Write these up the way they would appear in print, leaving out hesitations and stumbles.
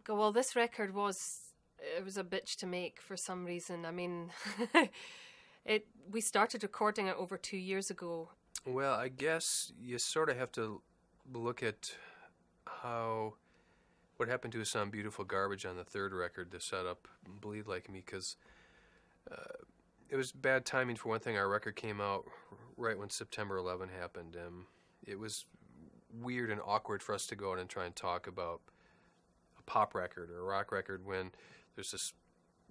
Well, this record was a bitch to make for some reason. I mean, we started recording it over 2 years ago. Well, I guess you sort of have to look at what happened to Some Beautiful Garbage on the third record to set up Bleed Like Me, because it was bad timing. For one thing, our record came out right when September 11 happened, and it was weird and awkward for us to go out and try and talk about a pop record or a rock record when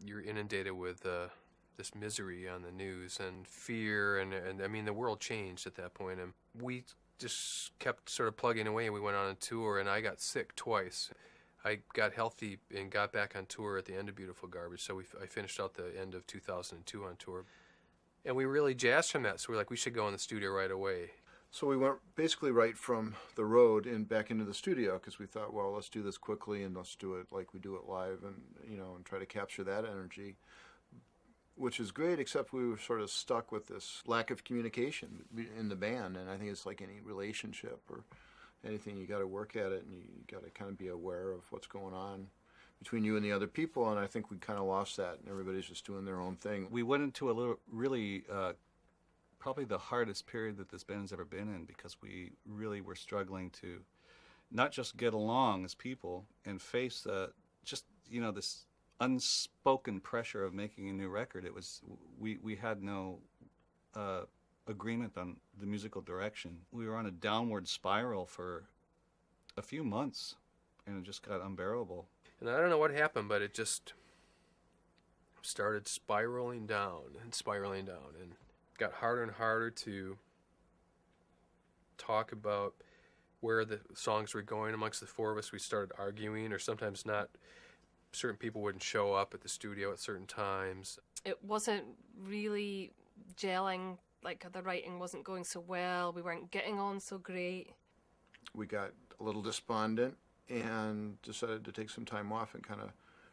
you're inundated with this misery on the news and fear, and I mean, the world changed at that point, and we just kept sort of plugging away, and we went on a tour, and I got sick twice. I got healthy and got back on tour at the end of Beautiful Garbage, so I finished out the end of 2002 on tour. And we really jazzed from that, so we're like, we should go in the studio right away. So we went basically right from the road and back into the studio, because we thought, well, let's do this quickly and let's do it like we do it live, and and try to capture that energy, which is great, except we were sort of stuck with this lack of communication in the band. And I think it's like any relationship or anything, you got to work at it, and you got to kind of be aware of what's going on between you and the other people. And I think we kind of lost that, and everybody's just doing their own thing. We went into probably the hardest period that this band's ever been in, because we really were struggling to not just get along as people and face this unspoken pressure of making a new record. It was we had no agreement on the musical direction. We were on a downward spiral for a few months, and it just got unbearable. And I don't know what happened, but it just started spiraling down, and got harder and harder to talk about where the songs were going amongst the four of us. We started arguing, or sometimes not. Certain people wouldn't show up at the studio at certain times. It wasn't really gelling, like the writing wasn't going so well, we weren't getting on so great. We got a little despondent and decided to take some time off and kind of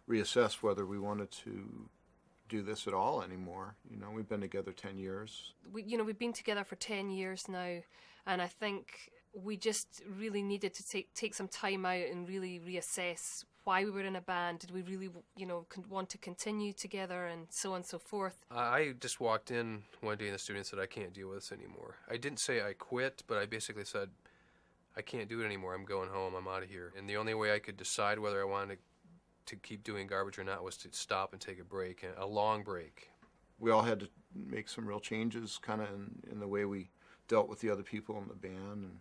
reassess whether we wanted to do this at all anymore. We've been together 10 years. We've been together for 10 years now, and I think we just really needed to take some time out and really reassess why we were in a band. Did we really, want to continue together, and so on and so forth. I just walked in one day in the studio and said, I can't deal with this anymore. I didn't say I quit, but I basically said, I can't do it anymore. I'm going home. I'm out of here. And the only way I could decide whether I wanted to keep doing Garbage or not was to stop and take a break, a long break. We all had to make some real changes kind of in the way we dealt with the other people in the band. And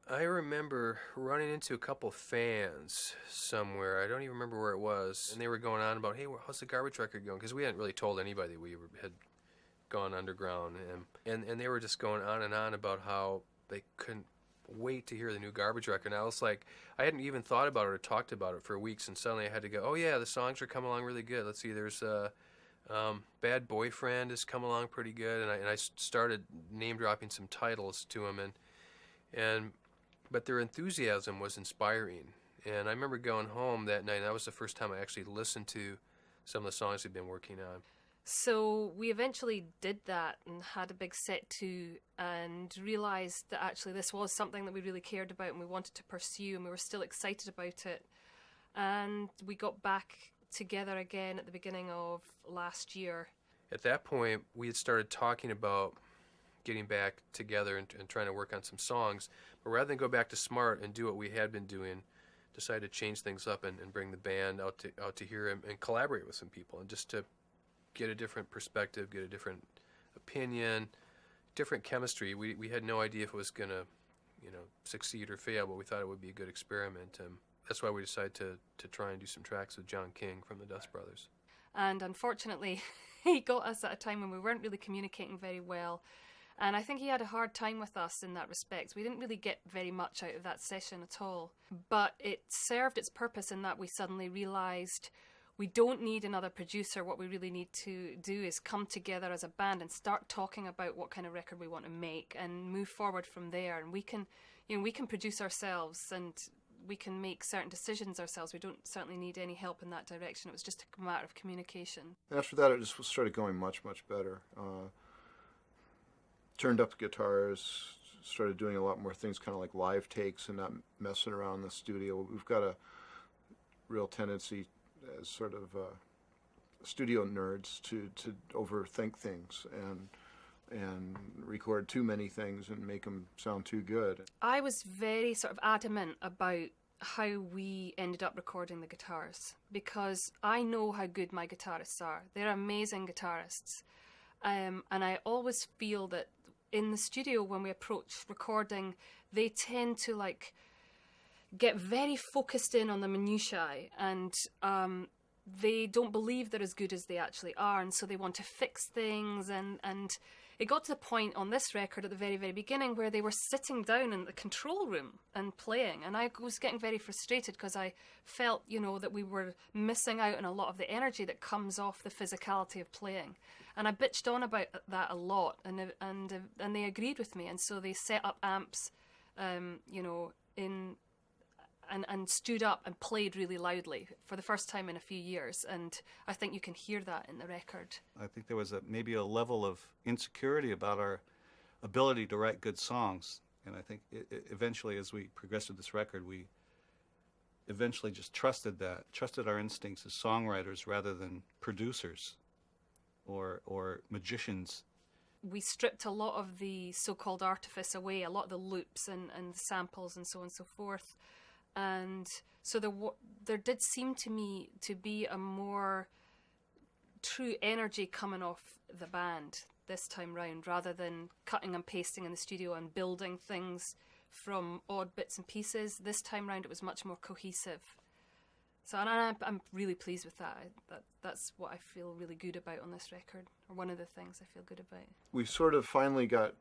I remember running into a couple fans somewhere. I don't even remember where it was. And they were going on about, hey, how's the Garbage record going? Because we hadn't really told anybody we had gone underground. And they were just going on and on about how they couldn't wait to hear the new Garbage record. And I was like, I hadn't even thought about it or talked about it for weeks. And suddenly I had to go, oh, yeah, the songs are coming along really good. Let's see, there's Bad Boyfriend has come along pretty good. And I started name-dropping some titles to them. But their enthusiasm was inspiring. And I remember going home that night, and that was the first time I actually listened to some of the songs we'd been working on. So we eventually did that and had a big set to, and realised that actually this was something that we really cared about and we wanted to pursue, and we were still excited about it. And we got back together again at the beginning of last year. At that point, we had started talking about getting back together and trying to work on some songs. But rather than go back to Smart and do what we had been doing, decided to change things up and bring the band out to here and collaborate with some people, and just to get a different perspective, get a different opinion, different chemistry. We had no idea if it was going to, succeed or fail, but we thought it would be a good experiment. And that's why we decided to try and do some tracks with John King from the Dust Brothers. And unfortunately, he got us at a time when we weren't really communicating very well. And I think he had a hard time with us in that respect. We didn't really get very much out of that session at all. But it served its purpose in that we suddenly realised we don't need another producer. What we really need to do is come together as a band and start talking about what kind of record we want to make and move forward from there. And we can produce ourselves, and we can make certain decisions ourselves. We don't certainly need any help in that direction. It was just a matter of communication. After that, it just started going much, much better. Turned up guitars, started doing a lot more things, kind of like live takes and not messing around in the studio. We've got a real tendency as sort of studio nerds to overthink things and record too many things and make them sound too good. I was very sort of adamant about how we ended up recording the guitars, because I know how good my guitarists are. They're amazing guitarists. And I always feel that in the studio, when we approach recording, they tend to like get very focused in on the minutiae, and they don't believe they're as good as they actually are, and so they want to fix things, and it got to the point on this record at the very, very beginning where they were sitting down in the control room and playing, and I was getting very frustrated because I felt, you know, that we were missing out on a lot of the energy that comes off the physicality of playing. And I bitched on about that a lot, and they agreed with me, and so they set up amps, you know, and stood up and played really loudly for the first time in a few years, and I think you can hear that in the record. I think there was maybe a level of insecurity about our ability to write good songs, and I think eventually, as we progressed with this record, we eventually just trusted our instincts as songwriters rather than producers or magicians. We stripped a lot of the so-called artifice away, a lot of the loops and samples and so on and so forth. And so there did seem to me to be a more true energy coming off the band this time round, rather than cutting and pasting in the studio and building things from odd bits and pieces. This time round it was much more cohesive. So and I'm really pleased with that. That's what I feel really good about on this record, or one of the things I feel good about. We sort of finally got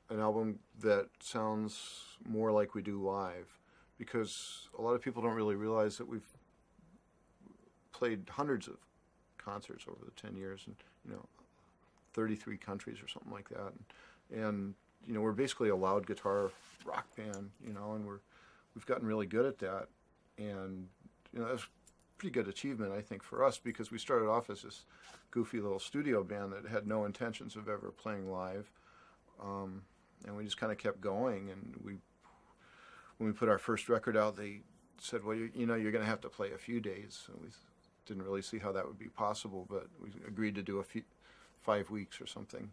an album that sounds more like we do live, because a lot of people don't really realize that we've played hundreds of concerts over the 10 years, and 33 countries or something like that, and we're basically a loud guitar rock band, and we've gotten really good at that, and that's a pretty good achievement, I think, for us, because we started off as this goofy little studio band that had no intentions of ever playing live, and we just kind of kept going, and when we put our first record out, they said, well, you're going to have to play a few days. And we didn't really see how that would be possible, but we agreed to do 5 weeks or something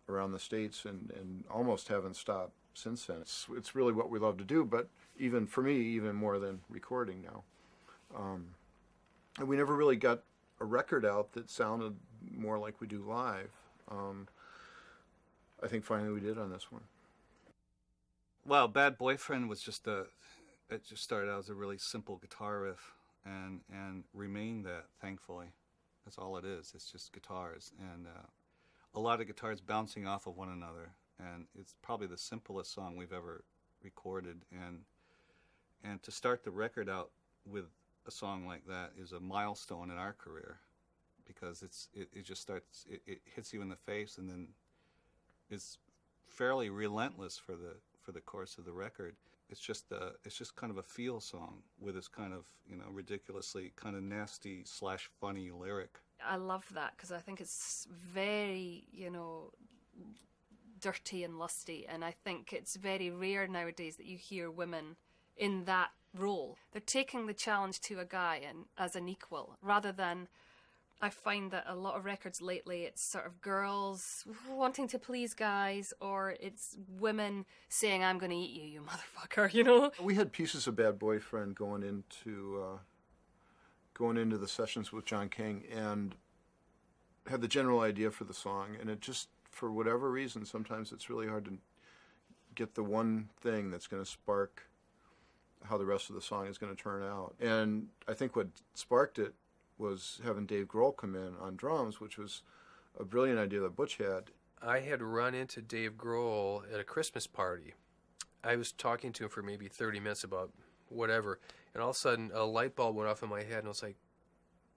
around the States, and almost haven't stopped since then. It's really what we love to do, but even for me, even more than recording now. And we never really got a record out that sounded more like we do live. I think finally we did on this one. Well, Bad Boyfriend was it just started out as a really simple guitar riff and remained that, thankfully. That's all it is. It's just guitars and a lot of guitars bouncing off of one another. And it's probably the simplest song we've ever recorded. And to start the record out with a song like that is a milestone in our career, because it just starts, it hits you in the face and then is fairly relentless for the course of the record. It's just kind of a feel song with this kind of ridiculously kind of nasty / funny lyric. I love that because I think it's very dirty and lusty, and I think it's very rare nowadays that you hear women in that role. They're taking the challenge to a guy and as an equal, rather than, I find that a lot of records lately, it's sort of girls wanting to please guys, or it's women saying, I'm going to eat you, you motherfucker, We had pieces of Bad Boyfriend going into the sessions with John King, and had the general idea for the song, and it just, for whatever reason, sometimes it's really hard to get the one thing that's going to spark how the rest of the song is going to turn out. And I think what sparked it was having Dave Grohl come in on drums, which was a brilliant idea that Butch had. I had run into Dave Grohl at a Christmas party. I was talking to him for maybe 30 minutes about whatever, and all of a sudden a light bulb went off in my head, and I was like,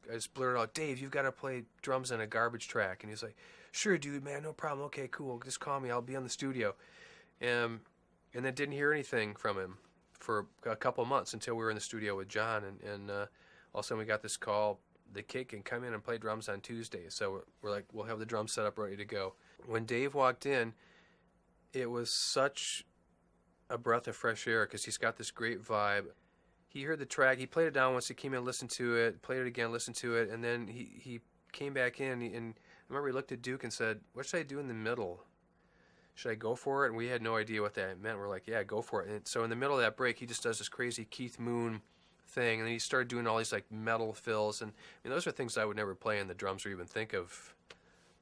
I just blurted out, Dave, you've got to play drums on a Garbage track. And he's like, sure, dude, man, no problem. Okay, cool. Just call me. I'll be on the studio. And then didn't hear anything from him for a couple of months until we were in the studio with John. And all of a sudden we got this call, the kid can come in and play drums on Tuesday. So we're like, we'll have the drums set up ready to go. When Dave walked in, It was such a breath of fresh air because he's got this great vibe. He heard the track, he played it down once, he came in, listened to it, played it again, listened to it, and then he came back in, and I remember he looked at Duke and said, what should I do in the middle? Should I go for it? And we had no idea what that meant. We're like, yeah, go for it. And so in the middle of that break, he just does this crazy Keith Moon thing, and then he started doing all these like metal fills, and I mean, those are things I would never play in the drums or even think of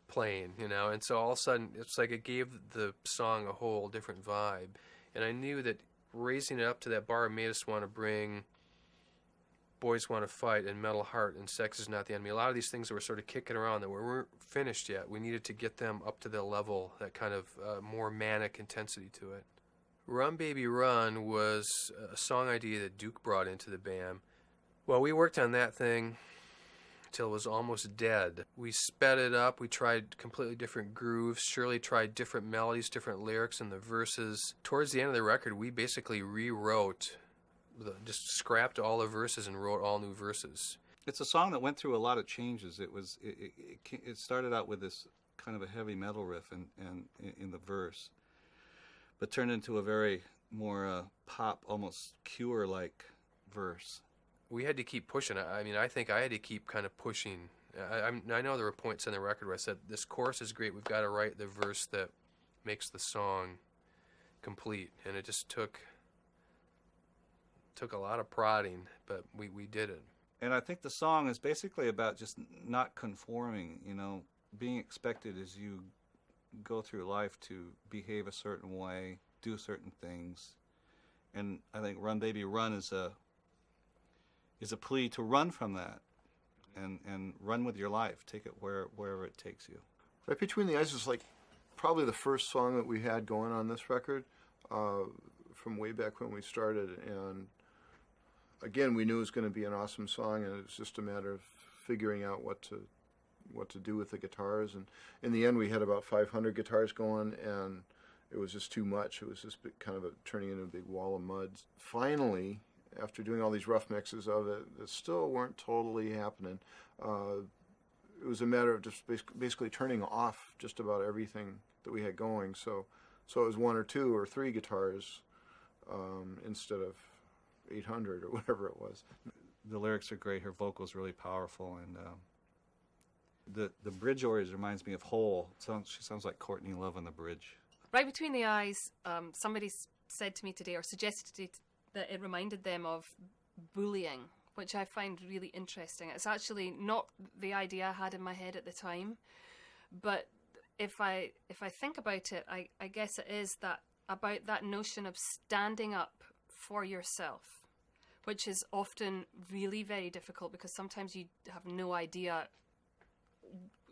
playing, you know. And so all of a sudden, it's like it gave the song a whole different vibe, and I knew that raising it up to that bar made us want to bring Boys Want to Fight and Metal Heart and Sex Is Not the Enemy. A lot of these things that were sort of kicking around that weren't finished yet, we needed to get them up to the level, that kind of more manic intensity to it. Run Baby Run was a song idea that Duke brought into the band. Well, we worked on that thing till it was almost dead. We sped it up. We tried completely different grooves. Shirley tried different melodies, different lyrics in the verses. Towards the end of the record, we basically rewrote, just scrapped all the verses and wrote all new verses. It's a song that went through a lot of changes. It started out with this kind of a heavy metal riff and in the verse, but turned into a very more pop, almost Cure-like verse. We had to keep pushing. I mean, I think I had to keep kind of pushing. I know there were points in the record where I said, this chorus is great, we've got to write the verse that makes the song complete. And it just took a lot of prodding, but we did it. And I think the song is basically about just not conforming, you know, being expected as you go through life to behave a certain way, do certain things. And I think Run Baby Run is a plea to run from that and run with your life. Take it wherever it takes you. Right Between the Eyes is like probably the first song that we had going on this record from way back when we started. And again, we knew it was going to be an awesome song, and it was just a matter of figuring out what to do with the guitars. And in the end, we had about 500 guitars going, and it was just too much. It was just kind of turning into a big wall of mud. Finally, after doing all these rough mixes of it, that still weren't totally happening. It was a matter of just basically turning off just about everything that we had going. So it was 1 or 2 or 3 guitars instead of 800 or whatever it was. The lyrics are great. Her vocal's really powerful, and the bridge always reminds me of Hole. She sounds like Courtney Love on the bridge. Right Between the Eyes, somebody said to me today, or suggested that it reminded them of bullying, which I find really interesting. It's actually not the idea I had in my head at the time, but if I think about it, I guess it is about that notion of standing up for yourself, which is often really very difficult because sometimes you have no idea,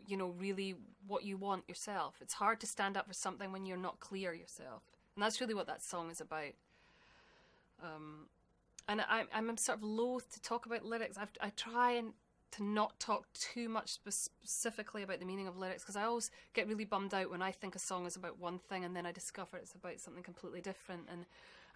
you know, really what you want yourself. It's hard to stand up for something when you're not clear yourself. And that's really what that song is about. And I'm sort of loath to talk about lyrics. I try to not talk too much specifically about the meaning of lyrics, because I always get really bummed out when I think a song is about one thing and then I discover it's about something completely different. And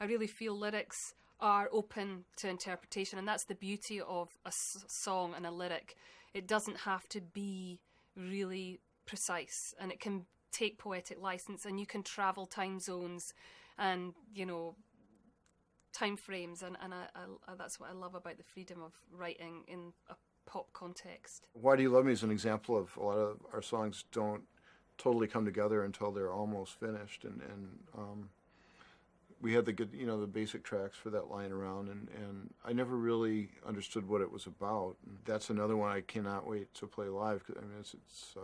I really feel lyrics are open to interpretation, and that's the beauty of a song and a lyric. It doesn't have to be really precise, and it can take poetic license, and you can travel time zones and, you know, time frames, and that's what I love about the freedom of writing in a pop context. Why Do You Love Me is an example of a lot of our songs don't totally come together until they're almost finished, and we had the good, you know, the basic tracks for that lying around, and I never really understood what it was about. And that's another one I cannot wait to play live. I mean, it's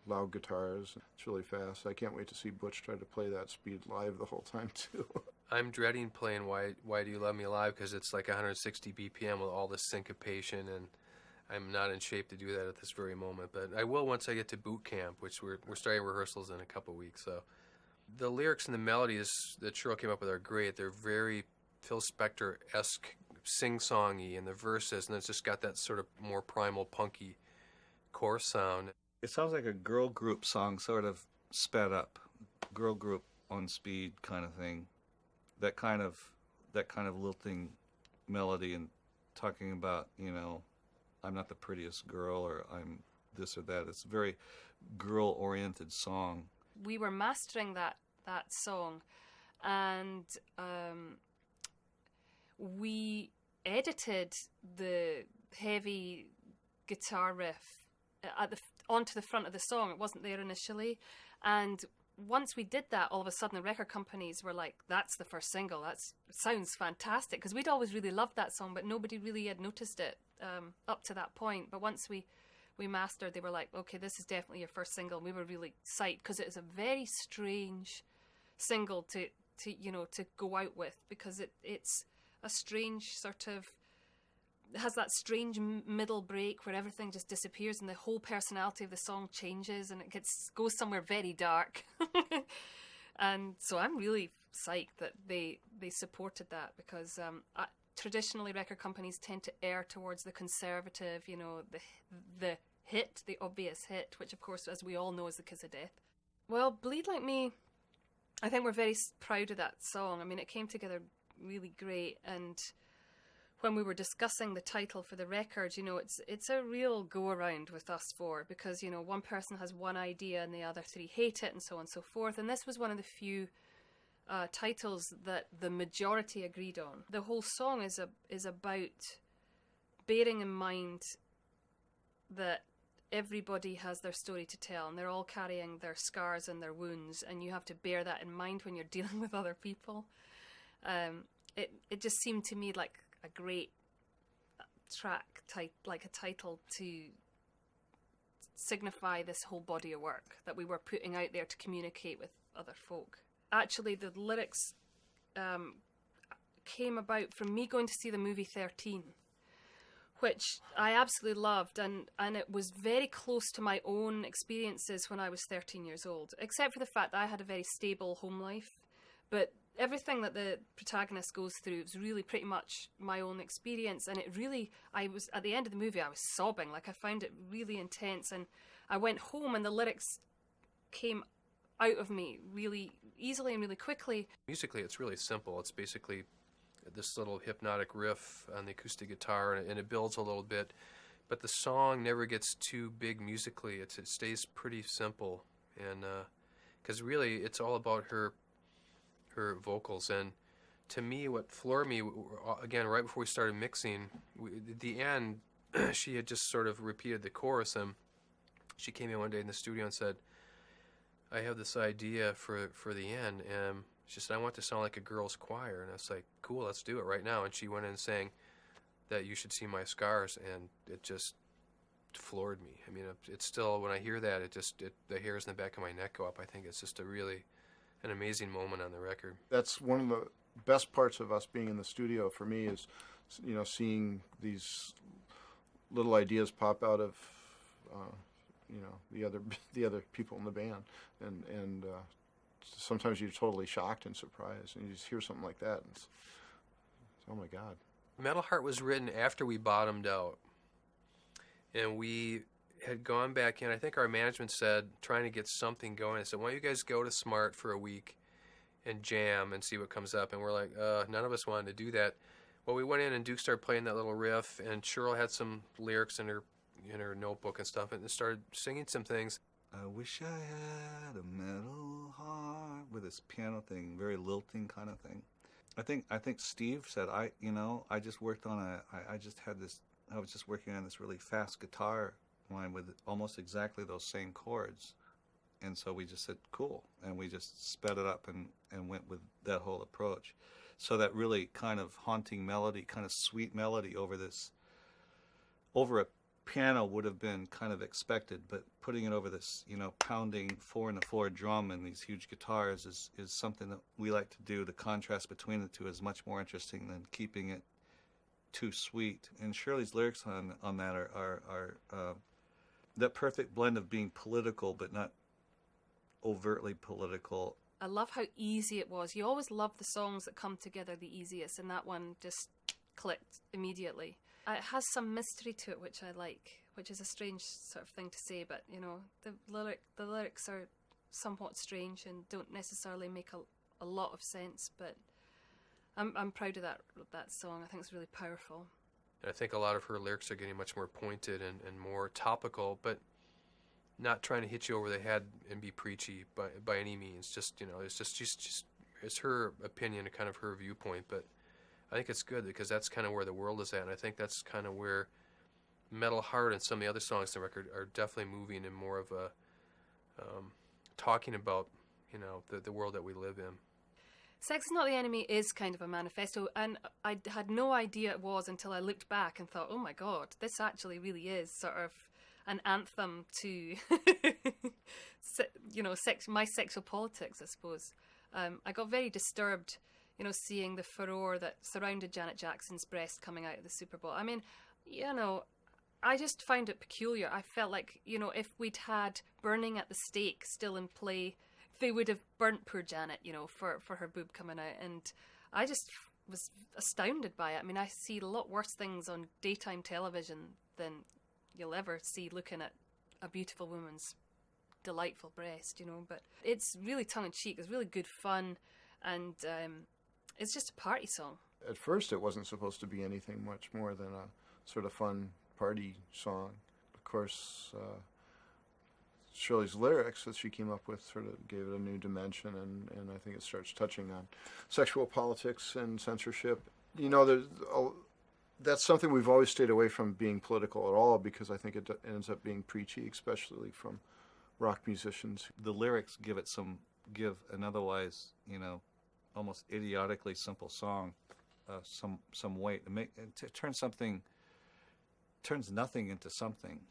loud guitars. It's really fast. I can't wait to see Butch try to play that speed live the whole time too. I'm dreading playing Why Do You Love Me live because it's like 160 BPM with all this syncopation, and I'm not in shape to do that at this very moment. But I will once I get to boot camp, which we're starting rehearsals in a couple weeks. So the lyrics and the melodies that Cheryl came up with are great. They're very Phil Spector-esque, sing-songy in the verses, and it's just got that sort of more primal, punky chorus sound. It sounds like a girl group song, sort of sped up, girl group on speed kind of thing. That kind of lilting melody and talking about, you know, I'm not the prettiest girl or I'm this or that. It's a very girl-oriented song. We were mastering that that song. And we edited the heavy guitar riff onto the front of the song. It wasn't there initially. And once we did that, all of a sudden the record companies were like, that's the first single. It sounds fantastic. Because we'd always really loved that song, but nobody really had noticed it up to that point. But once we mastered, they were like, okay, this is definitely your first single. And we were really psyched because it is a very strange single to go out with, because it's a strange sort of, it has that strange middle break where everything just disappears and the whole personality of the song changes and it goes somewhere very dark. And so I'm really psyched that they supported that, because traditionally record companies tend to err towards the conservative, the hit, the obvious hit, which of course, as we all know, is The Kiss of Death. Well, Bleed Like Me, I think we're very proud of that song. I mean, it came together really great, and when we were discussing the title for the record, it's a real go-around with us four, because, one person has one idea and the other three hate it, and so on and so forth, and this was one of the few titles that the majority agreed on. The whole song is about bearing in mind that everybody has their story to tell, and they're all carrying their scars and their wounds, and you have to bear that in mind when you're dealing with other people. It just seemed to me like a great track, like a title to signify this whole body of work that we were putting out there to communicate with other folk. Actually, the lyrics came about from me going to see the movie 13, which I absolutely loved, and it was very close to my own experiences when I was 13 years old, except for the fact that I had a very stable home life. But everything that the protagonist goes through was really pretty much my own experience, and I was at the end of the movie, I was sobbing. Like, I found it really intense, and I went home and the lyrics came out of me really easily and really quickly. Musically, it's really simple. It's basically this little hypnotic riff on the acoustic guitar, and it builds a little bit, but the song never gets too big musically. It stays pretty simple, and because really it's all about her vocals. And to me, what floored me, again, right before we started mixing, at the end, she had just sort of repeated the chorus, and she came in one day in the studio and said, I have this idea for the end, and she said, I want to sound like a girl's choir. And I was like, cool, let's do it right now. And she went in and sang that You Should See My Scars, and it just floored me. I mean, it's still, when I hear that, the hairs in the back of my neck go up. I think it's just an amazing moment on the record. That's one of the best parts of us being in the studio for me, is, seeing these little ideas pop out of, the other people in the band, and sometimes you're totally shocked and surprised, and you just hear something like that, and it's oh my God. Metal Heart was written after we bottomed out, and we had gone back in. I think our management said, trying to get something going, I said, why don't you guys go to Smart for a week and jam and see what comes up? And we're like, none of us wanted to do that. Well, we went in, and Duke started playing that little riff, and Cheryl had some lyrics in her notebook and stuff, and started singing some things. I wish I had a metal heart, with this piano thing, very lilting kind of thing. I think Steve said, I just worked on I was just working on this really fast guitar line with almost exactly those same chords. And so we just said, cool. And we just sped it up and went with that whole approach. So that really kind of haunting melody, kind of sweet melody over a piano would have been kind of expected, but putting it over this, pounding 4-in-the-floor drum and these huge guitars is something that we like to do. The contrast between the two is much more interesting than keeping it too sweet. And Shirley's lyrics on that are that perfect blend of being political but not overtly political. I love how easy it was. You always love the songs that come together the easiest, and that one just clicked immediately. It has some mystery to it, which I like, which is a strange sort of thing to say, but the lyrics are somewhat strange and don't necessarily make a lot of sense, but I'm proud of that song. I think it's really powerful. And I think a lot of her lyrics are getting much more pointed and more topical, but not trying to hit you over the head and be preachy by any means. Just, it's just it's her opinion and kind of her viewpoint. But I think it's good because that's kind of where the world is at, and I think that's kind of where Metal Heart and some of the other songs on the record are definitely moving in more of a talking about, the world that we live in. Sex is Not the Enemy is kind of a manifesto, and I had no idea it was until I looked back and thought, oh my God, this actually really is sort of an anthem to, my sexual politics, I suppose. I got very disturbed, seeing the furore that surrounded Janet Jackson's breast coming out of the Super Bowl. I mean, I just found it peculiar. I felt like, if we'd had Burning at the Stake still in play, they would have burnt poor Janet, for her boob coming out. And I just was astounded by it. I mean, I see a lot worse things on daytime television than you'll ever see looking at a beautiful woman's delightful breast, But it's really tongue-in-cheek. It's really good fun. And it's just a party song. At first, it wasn't supposed to be anything much more than a sort of fun party song. Of course, Shirley's lyrics that she came up with sort of gave it a new dimension, and I think it starts touching on sexual politics and censorship. That's something we've always stayed away from being political at all, because I think it ends up being preachy, especially from rock musicians. The lyrics give an otherwise, almost idiotically simple song some weight. It turns nothing into something,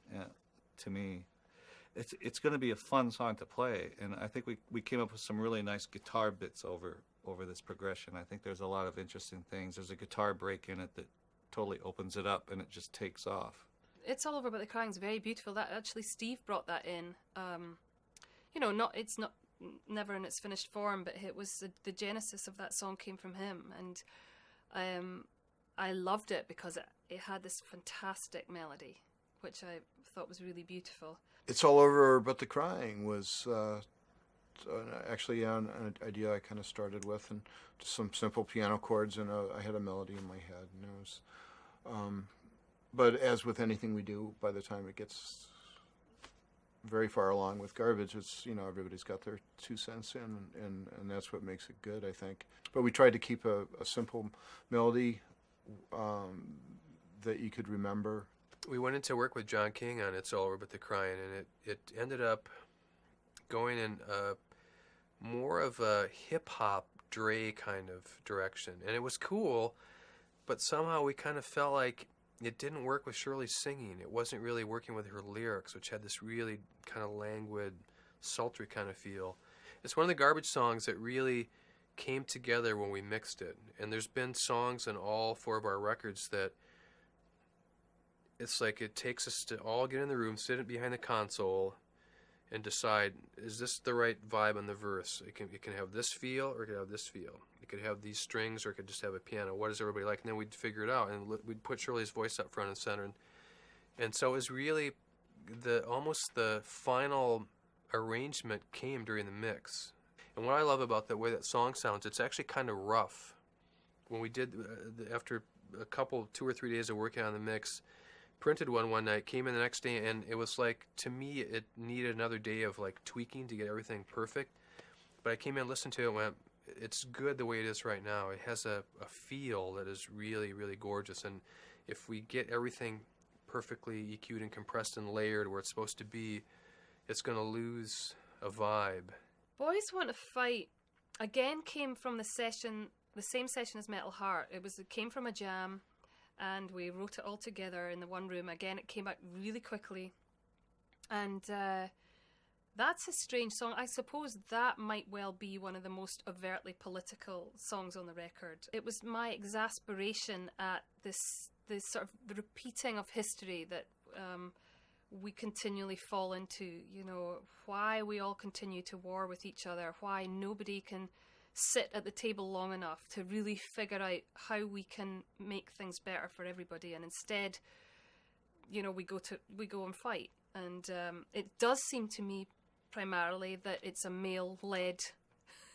to me. It's going to be a fun song to play, and I think we came up with some really nice guitar bits over this progression. I think there's a lot of interesting things. There's a guitar break in it that totally opens it up, and it just takes off. It's All Over But the Crying is very beautiful. That actually Steve brought that in. It's not never in its finished form, but it was the genesis of that song came from him, and I loved it because it had this fantastic melody, which I thought was really beautiful. It's All Over But the Crying was actually an idea I kind of started with, and just some simple piano chords, and I had a melody in my head, and it was. But as with anything we do, by the time it gets very far along with Garbage, it's everybody's got their 2 cents in, and that's what makes it good, I think. But we tried to keep a simple melody that you could remember. We went into work with John King on It's All Over But the Crying, and it ended up going in more of a hip-hop Dre kind of direction. And it was cool, but somehow we kind of felt like it didn't work with Shirley's singing. It wasn't really working with her lyrics, which had this really kind of languid, sultry kind of feel. It's one of the Garbage songs that really came together when we mixed it. And there's been songs on all 4 of our records that it's like it takes us to all get in the room, sit behind the console, and decide, is this the right vibe on the verse? It can have this feel, or it can have this feel. It could have these strings, or it could just have a piano. What does everybody like? And then we'd figure it out, and we'd put Shirley's voice up front and center. And so it was really almost the final arrangement came during the mix. And what I love about the way that song sounds, it's actually kind of rough. When we did, after 2 or 3 days of working on the mix, printed one night, came in the next day, and it was like, to me, it needed another day of like tweaking to get everything perfect. But I came in, listened to it, and went, it's good the way it is right now. It has a feel that is really, really gorgeous. And if we get everything perfectly EQ'd and compressed and layered where it's supposed to be, it's going to lose a vibe. Boys Want to Fight again came from the same session as Metal Heart. It came from a jam, and we wrote it all together in the one room. Again, it came out really quickly, and that's a strange song. I suppose that might well be one of the most overtly political songs on the record. It was my exasperation at this sort of the repeating of history that we continually fall into. Why we all continue to war with each other, why nobody can sit at the table long enough to really figure out how we can make things better for everybody, and instead, we go and fight. And it does seem to me primarily that it's a male-led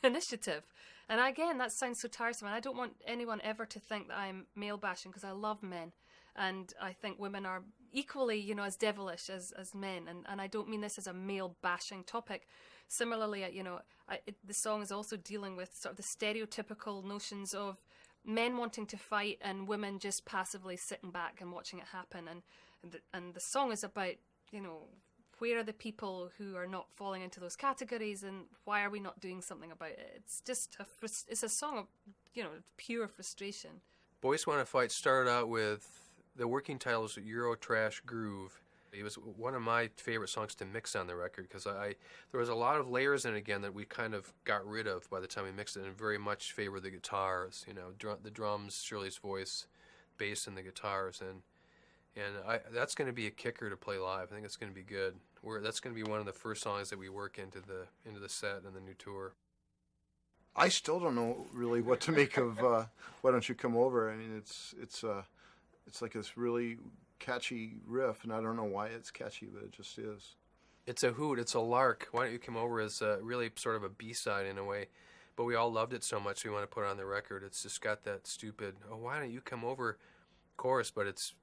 initiative. And again, that sounds so tiresome, and I don't want anyone ever to think that I'm male bashing, because I love men, And I think women are equally, you know, as devilish as men. And I don't mean this as a male bashing topic. Similarly, you know, the song is also dealing with sort of the stereotypical notions of men wanting to fight and women just passively sitting back and watching it happen. And the song is about, you know, where are the people who are not falling into those categories, and why are we not doing something about it? It's just it's a song of, you know, pure frustration. Boys Want to Fight started out with the working title was Euro Trash Groove. It was one of my favorite songs to mix on the record because there was a lot of layers in it again that we kind of got rid of by the time we mixed it, and very much favored the guitars, you know, the drums, Shirley's voice, bass, and the guitars, and that's going to be a kicker to play live. I think it's going to be good. That's going to be one of the first songs that we work into the set and the new tour. I still don't know really what to make of Why Don't You Come Over. I mean, it's like this really catchy riff, and I don't know why it's catchy, but it just is. It's a hoot. It's a lark. Why Don't You Come Over is really sort of a B-side in a way, but we all loved it so much we want to put it on the record. It's just got that stupid, oh, why don't you come over chorus, but it's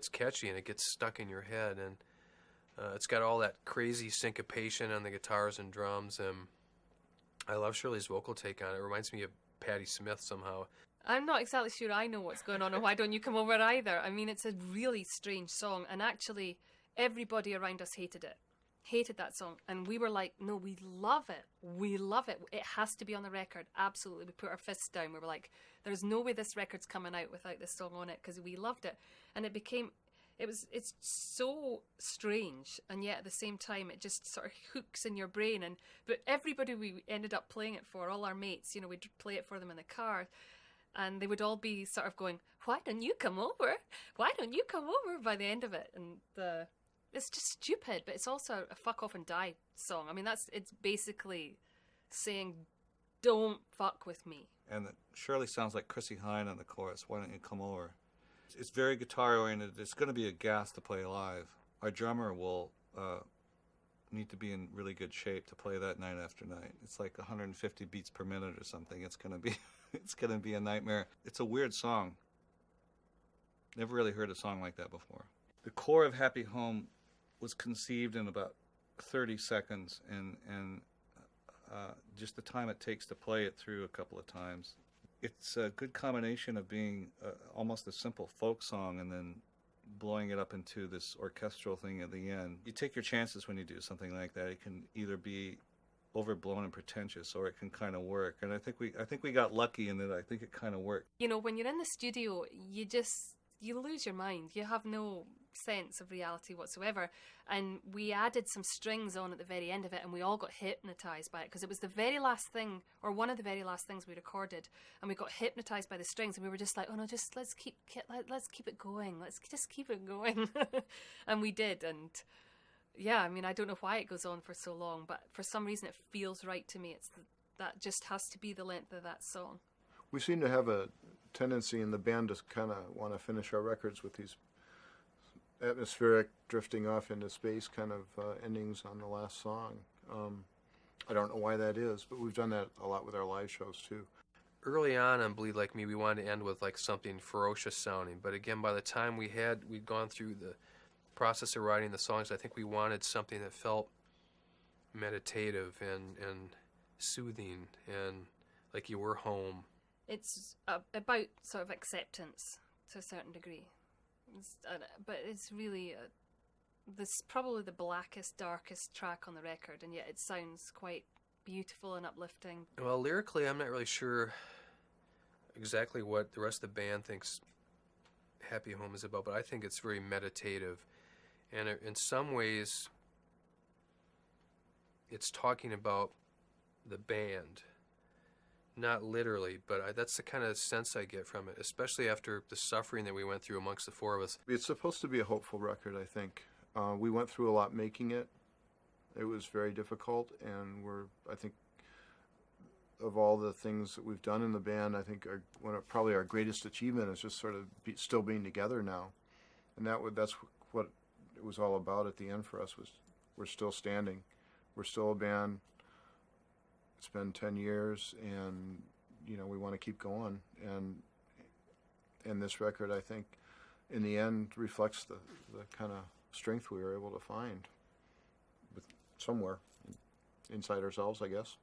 catchy and it gets stuck in your head, and it's got all that crazy syncopation on the guitars and drums, and I love Shirley's vocal take on it. It reminds me of Patti Smith somehow. I'm not exactly sure I know what's going on and Why Don't You Come Over either. I mean, it's a really strange song, and actually everybody around us hated that song, and we were like, no, we love it, it has to be on the record, absolutely. We put our fists down, we were like, there's no way this record's coming out without this song on it, because we loved it. And it's so strange, and yet at the same time it just sort of hooks in your brain. But everybody we ended up playing it for, all our mates, you know, we'd play it for them in the car, and they would all be sort of going, why don't you come over, why don't you come over, by the end of it. And it's just stupid, but it's also a fuck off and die song. I mean, it's basically saying, don't fuck with me. And it surely sounds like Chrissie Hynde on the chorus, Why Don't You Come Over. It's very guitar-oriented. It's going to be a gas to play live. Our drummer will need to be in really good shape to play that night after night. It's like 150 beats per minute or something. It's going to be a nightmare. It's a weird song. Never really heard a song like that before. The core of Happy Home was conceived in about 30 seconds, and just the time it takes to play it through a couple of times. It's a good combination of being almost a simple folk song and then blowing it up into this orchestral thing at the end. You take your chances when you do something like that. It can either be overblown and pretentious, or it can kind of work. And I think we got lucky in that. I think it kind of worked. You know, when you're in the studio, you lose your mind. You have no sense of reality whatsoever. And we added some strings on at the very end of it, and we all got hypnotized by it, because it was the very last thing, or one of the very last things we recorded, and we got hypnotized by the strings, and we were just like, oh no, just let's keep it going. Let's just keep it going. And we did. And yeah, I mean, I don't know why it goes on for so long, but for some reason it feels right to me. That just has to be the length of that song. We seem to have a tendency in the band to kind of want to finish our records with these atmospheric, drifting off into space kind of endings on the last song. I don't know why that is, but we've done that a lot with our live shows too. Early on Bleed Like Me, we wanted to end with like something ferocious sounding, but again, by the time we'd gone through the process of writing the songs, I think we wanted something that felt meditative and soothing and like you were home. It's about sort of acceptance to a certain degree. But it's really this probably the blackest, darkest track on the record, and yet it sounds quite beautiful and uplifting. Well, lyrically, I'm not really sure exactly what the rest of the band thinks Happy Home is about, but I think it's very meditative, and in some ways it's talking about the band. Not literally, but that's the kind of sense I get from it, especially after the suffering that we went through amongst the four of us. It's supposed to be a hopeful record, I think. We went through a lot making it. It was very difficult, and I think, of all the things that we've done in the band, I think probably our greatest achievement is just sort of still being together now. And that's what it was all about at the end for us, was we're still standing. We're still a band. It's been 10 years, and we want to keep going. And this record, I think, in the end reflects the kind of strength we were able to find with somewhere inside ourselves, I guess.